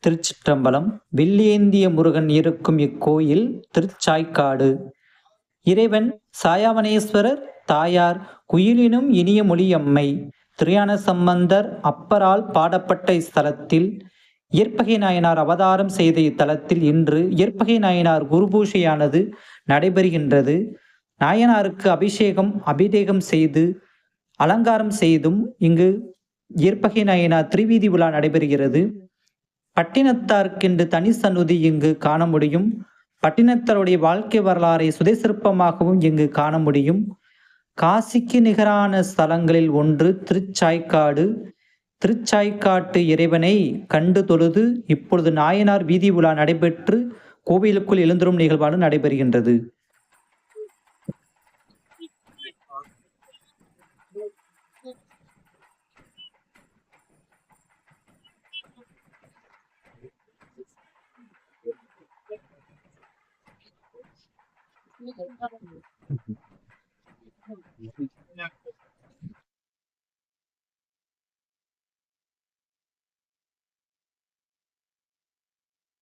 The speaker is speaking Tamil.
திருச்சிற்றம்பலம். வில்லேந்திய முருகன் இருக்கும் இக்கோயில் திருச்சாய்க்காடு. இறைவன் சாயாவனேஸ்வரர், தாயார் குயிலினும் இனிய மொழியம்மை. திருஞான சம்பந்தர் அப்பரால் பாடப்பட்ட இஸ்தலத்தில் இயற்பகை நாயனார் அவதாரம் செய்த இத்தலத்தில் இன்று இயற்பகை நாயனார் குருபூஷையானது நடைபெறுகின்றது. நாயனாருக்கு அபிஷேகம் செய்து அலங்காரம் செய்தும் இங்கு இயற்பகை நாயனார் திருவீதி விழா நடைபெறுகிறது. பட்டினத்தார்க்கென்று தனி சந்நிதி இங்கு காண முடியும். பட்டினத்தாருடைய வாழ்க்கை வரலாறை சுதைசிற்பமாகவும் இங்கு காண முடியும். காசிக்கு நிகரான ஸ்தலங்களில் ஒன்று திருச்சாய்க்காடு. திருச்சாய்க்காட்டு இறைவனை கண்டு தொழுது இப்பொழுது நாயனார் வீதி உலா நடைபெற்று கோவிலுக்குள் எழுந்தரும் நிகழ்வானது நடைபெறுகின்றது.